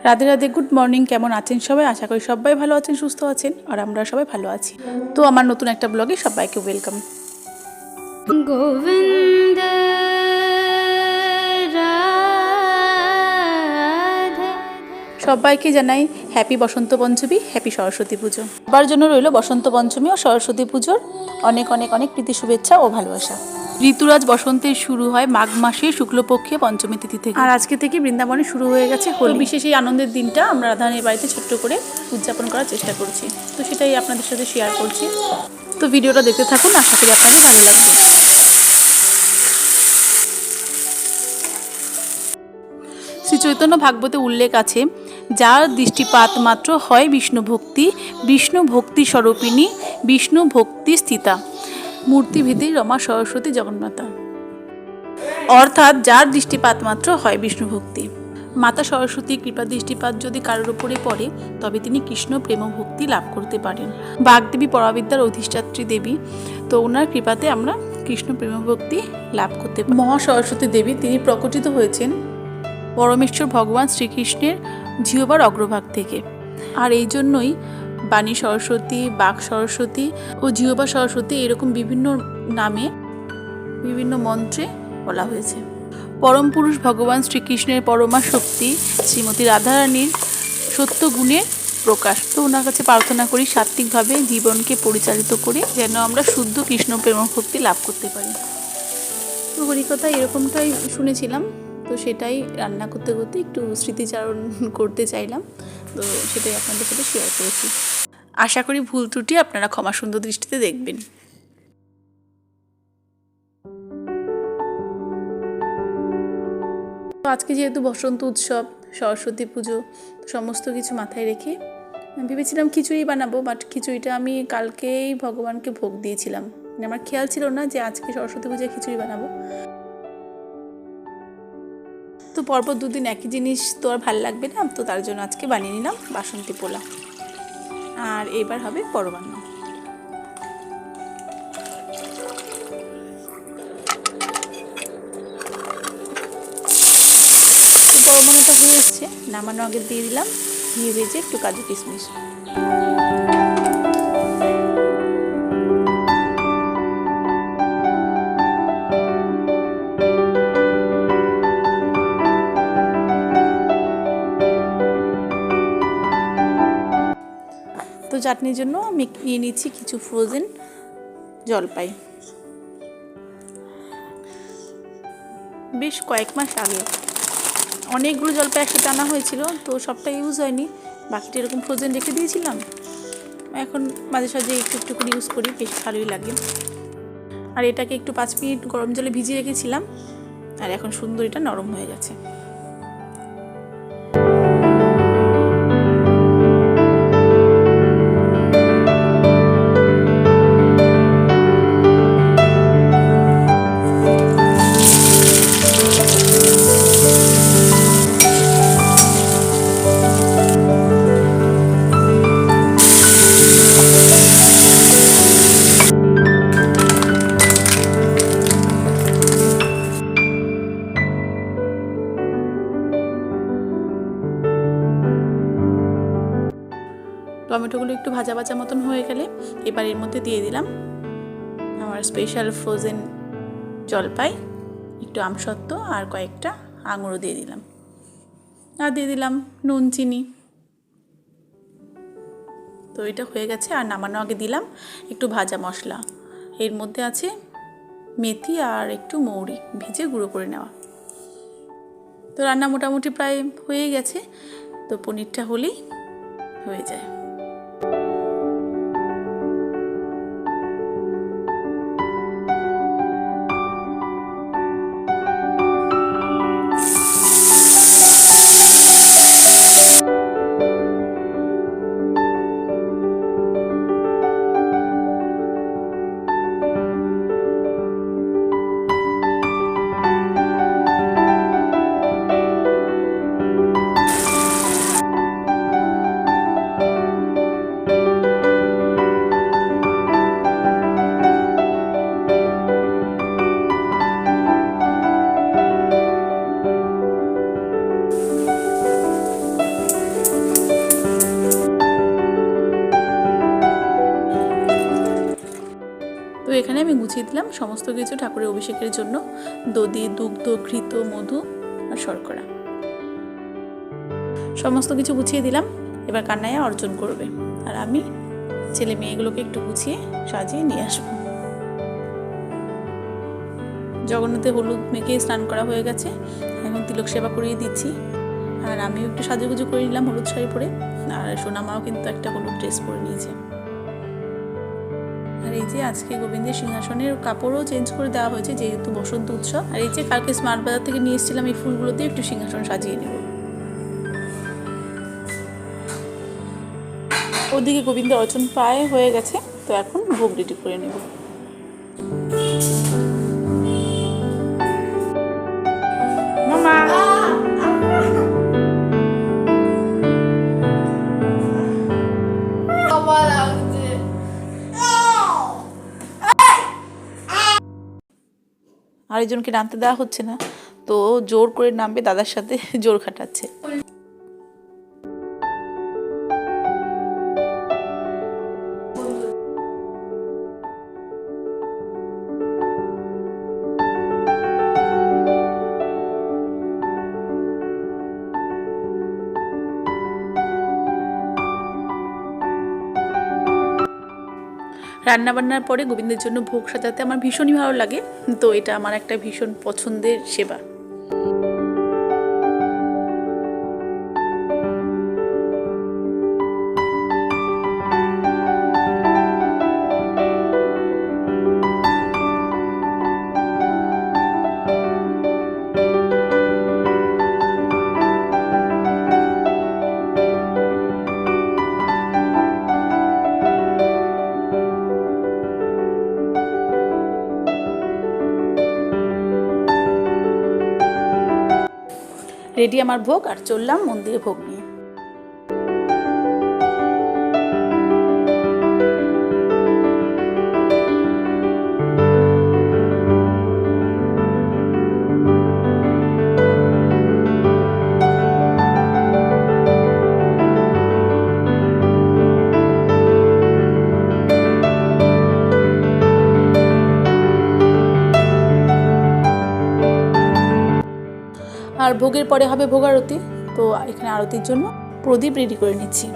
Radhe Radhe, good morning. কেমন আছেন সবাই? আশা করি সবাই ভালো আছেন, সুস্থ আছেন, আর আমরা সবাই ভালো আছি। তো আমার নতুন একটা ব্লগে সবাইকে ওয়েলকাম। গোবিন্দ রাধে। সবাইকে জানাই হ্যাপি বসন্ত পঞ্চমী, হ্যাপি সরস্বতী পুজো। সবার জন্য রইল বসন্ত পঞ্চমী ও সরস্বতী পুজোর অনেক অনেক অনেক প্রীতি, শুভেচ্ছা ও ভালোবাসা। ঋতুরাজ বসন্তের শুরু হয় মাঘ মাসে শুক্লপক্ষে পঞ্চমী তিথি থেকে, আর আজকে থেকে বৃন্দাবনে শুরু হয়ে গেছে হোলি। বিশেষ এই আনন্দের দিনটা আমরা রাধারানীর বাড়িতে ছোট্ট করে উদযাপন করার চেষ্টা করছি, তো সেটাই আপনাদের সাথে শেয়ার করছি। তো ভিডিওটা দেখতে থাকুন, আশা করি আপনাদের ভালো লাগবে। শ্রী চৈতন্য ভাগবতে উল্লেখ আছে, যার দৃষ্টিপাত মাত্র হয় বিষ্ণু ভক্তি, বিষ্ণু ভক্তি স্বরূপিণী, বিষ্ণু ভক্তি স্থিতা, মূর্তিভেদী রমা সরস্বতী জগন্মাতা। অর্থাৎ যার দৃষ্টিপাত মাত্র হয় বিষ্ণু ভক্তি। মাতা সরস্বতী কৃপা দৃষ্টিপাত যদি কারোর উপরে পড়ে, তবে তিনি কৃষ্ণ প্রেম ভক্তি লাভ করতে পারেন। বাগদেবী পরাবিদ্যার অধিষ্ঠাত্রী দেবী, তো ওনার কৃপাতে আমরা কৃষ্ণ প্রেম ভক্তি লাভ করতে পারি। মহা সরস্বতী দেবী তিনি প্রকটিত হয়েছেন পরমেশ্বর ভগবান শ্রীকৃষ্ণের জিহ্বার অগ্রভাগ থেকে, আর এই জন্যই বাণী সরস্বতী, বাক সরস্বতী ও জিহ্বা সরস্বতী এরকম বিভিন্ন নামে বিভিন্ন মন্ত্রে বলা হয়েছে। পরম পুরুষ ভগবান শ্রীকৃষ্ণের পরমা শক্তি শ্রীমতী রাধারানীর সত্য গুণের প্রকাশ। তো ওনার কাছে প্রার্থনা করি সাত্ত্বিকভাবে জীবনকে পরিচালিত করে যেন আমরা শুদ্ধ কৃষ্ণ প্রেম ভক্তি লাভ করতে পারি। তো হরিকথা এরকমটাই শুনেছিলাম, তো সেটাই রান্না করতে করতে একটু স্মৃতিচারণ করতে চাইলাম, তো সেটাই আপনাদের সাথে শেয়ার করেছি। আশা করি ভুল ত্রুটি আপনারা ক্ষমা সুন্দর দৃষ্টিতে দেখবেন। তো আজকে যেহেতু বসন্ত উৎসব, সরস্বতী পুজো, সমস্ত কিছু মাথায় রেখে ভেবেছিলাম খিচুড়ি বানাবো, বাট খিচুড়িটা আমি কালকেই ভগবানকে ভোগ দিয়েছিলাম, আমার খেয়াল ছিল না যে আজকে সরস্বতী পুজোয় খিচুড়ি বানাবো। তো পরপর দুদিন একই জিনিস তো আর ভালো লাগবে না, তো তার জন্য আজকে বানিয়ে নিলাম বাসন্তী পোলাও, আর এবার হবে পরমান্ন। তো পরমান্নটা হয়ে এসছে, নামানো আগে দিয়ে দিলাম ঘি ভেজে একটু কাজু কিশমিশ। তো চাটনির জন্য আমি নিয়ে নিচ্ছি কিছু ফ্রোজেন জলপাই। বেশ কয়েক মাস আগে অনেকগুলো জলপাই একসাথে আনা হয়েছিল, তো সবটা ইউজ হয়নি, বাকিটা এরকম ফ্রোজেন রেখে দিয়েছিলাম। এখন মাঝে সাঝে একটু একটু করে ইউজ করি, বেশ ভালোই লাগে। আর এটাকে একটু 5 মিনিট গরম জলে ভিজিয়ে রেখেছিলাম, আর এখন সুন্দর এটা নরম হয়ে গেছে। টমেটোগুলো একটু ভাজা ভাজা মতন হয়ে গেলে এবার এর মধ্যে দিয়ে দিলাম আমার স্পেশাল ফ্রোজেন জলপাই, একটু আমসত্ত্ব আর কয়েকটা আঙুরও দিয়ে দিলাম, আর দিয়ে দিলাম নুন চিনি। তো এটা হয়ে গেছে, আর নামানো আগে দিলাম একটু ভাজা মশলা, এর মধ্যে আছে মেথি আর একটু মৌরি ভেজে গুঁড়ো করে নেওয়া। তো রান্না মোটামুটি প্রায় হয়ে গেছে, তো পনিরটা হলেই হয়ে যায়। দিলাম সমস্ত কিছু ঠাকুরের অভিষেকের জন্য, দধি, দুগ্ধ, ঘৃত, মধু আর শর্করা সমস্ত কিছু গুছিয়ে দিলাম। এবার কান্নাইয়া অর্জন করবে, আর আমি ছেলে মেয়েগুলোকে একটু গুছিয়ে সাজিয়ে নিয়ে আসবো। জগন্নাথের হলুদ মেখে স্নান করা হয়ে গেছে, এখন তিলক সেবা করিয়ে দিচ্ছি। আর আমিও একটু সাজুগুজু করে নিলাম হলুদ শাড়ি পরে, আর সোনামাও কিন্তু একটা হলুদ ড্রেস পরে নিয়েছে। আর এই যে আজকে গোবিন্দের সিংহাসনের কাপড়ও চেঞ্জ করে দেওয়া হয়েছে, যেহেতু বসন্ত উৎসব। আর এই যে কালকে স্মার্ট বাজার থেকে নিয়ে এসেছিলাম এই ফুলগুলো দিয়ে একটু সিংহাসন সাজিয়ে নেব। ওদিকে গোবিন্দের অর্চন প্রায় হয়ে গেছে, তো এখন ভোগ রেডি করে নেব। মামা আরেকজনকে নামতে দেওয়া হচ্ছে না, তো জোর করে নামবে, দাদার সাথে জোর খাটাচ্ছে। রান্নাবান্নার পরে গোবিন্দের জন্য ভোগ সাজাতে আমার ভীষণই ভালো লাগে, তো এটা আমার একটা ভীষণ পছন্দের সেবা। রেডি আমার ভোগ, আর চললাম মন্দিরে ভোগ নিয়ে। আর ভোগের পরে হবে ভোগ আরতি, তো এখানে আরতির জন্য প্রদীপ রেডি করে নিচ্ছি।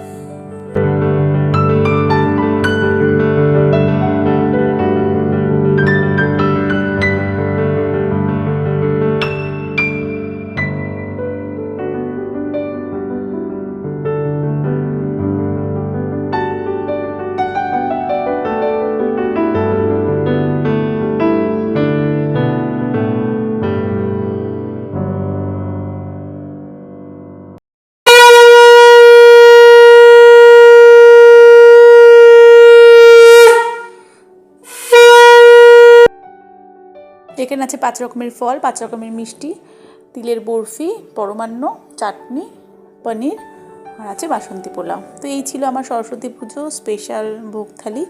এখানে আছে 5 রকমের ফল, 5 রকমের মিষ্টি, তিলের বরফি, পরমান্ন, চাটনি, পনির, আর আছে বাসন্তী পোলাও। তো এই ছিল আমার সরস্বতী পুজো স্পেশাল ভোগ থালি।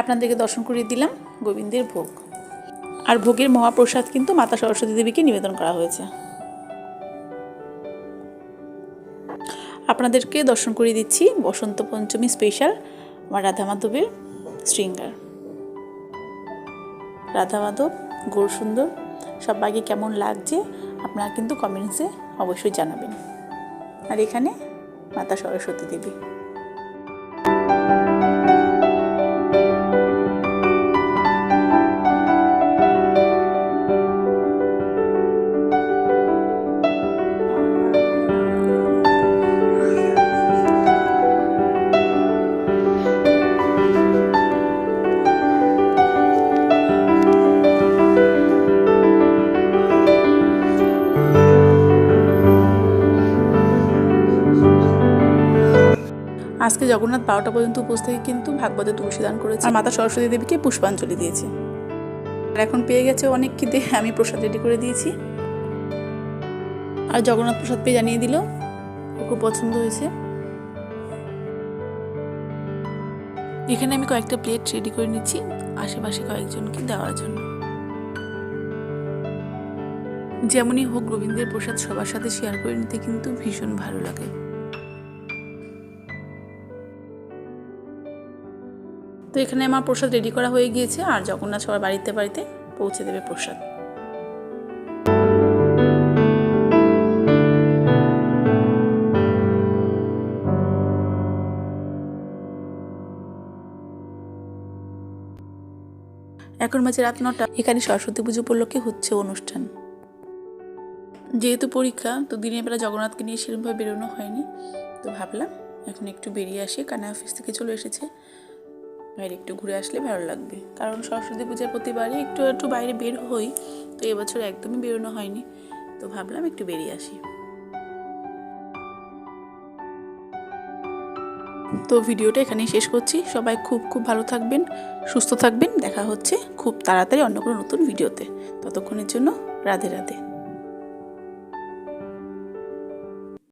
আপনাদেরকে দর্শন করিয়ে দিলাম গোবিন্দের ভোগ। আর ভোগের মহাপ্রসাদ কিন্তু মাতা সরস্বতী দেবীকে নিবেদন করা হয়েছে। আপনাদেরকে দর্শন করিয়ে দিচ্ছি বসন্ত পঞ্চমী স্পেশাল আমার রাধা মাধবের শৃঙ্গার। রাধা মাধব, গৌরসুন্দর সবাইকে কেমন লাগছে আপনারা কিন্তু কমেন্টসে অবশ্যই জানাবেন। আর এখানে মাতা সরস্বতী দেবী। আজকে জগন্নাথ 12টা পর্যন্ত উপোস থেকে কিন্তু ভাগবতে তুলসী দান করেছে, আর মাতা সরস্বতী দেবীকে পুষ্পাঞ্জলি দিয়েছে। আর এখন পেয়ে গেছে অনেক খিদে, আমি প্রসাদ রেডি করে দিয়েছি। আর জগন্নাথ প্রসাদ পেয়ে জানিয়ে দিল খুব পছন্দ হয়েছে। এখানে আমি কয়েকটা প্লেট রেডি করে নিচ্ছি আশেপাশে কয়েকজনকে দেওয়ার জন্য। যেমনই হোক গোবিন্দের প্রসাদ সবার সাথে শেয়ার করে নিতে কিন্তু ভীষণ ভালো লাগে। তো এখানে আমার প্রসাদ রেডি করা হয়ে গিয়েছে, আর জগন্নাথ সবার বাড়িতে বাড়িতে পৌঁছে দেবে প্রসাদ। এখন বাজে রাত 9টা। এখানে সরস্বতী পুজো উপলক্ষে হচ্ছে অনুষ্ঠান। যেহেতু পরীক্ষা, তো দিনের বেলা জগন্নাথকে নিয়ে সেরকমভাবে বেরোনো হয়নি, তো ভাবলাম এখন একটু বেরিয়ে আসি। কানা অফিস থেকে চলে এসেছে, বাইরে একটু ঘুরে আসলে ভালো লাগবে, কারণ সরস্বতী পূজার প্রতিবারই একটু একটু বাইরে বের হই, তো এবছর একদমই বেরোনো হয়নি, তো ভাবলাম একটু বেরিয়ে আসি। তো ভিডিওটা এখানেই শেষ করছি। সবাই খুব খুব ভালো থাকবেন, সুস্থ থাকবেন। দেখা হচ্ছে খুব তাড়াতাড়ি অন্য কোনো নতুন ভিডিওতে। ততক্ষণের জন্য রাধে রাধে।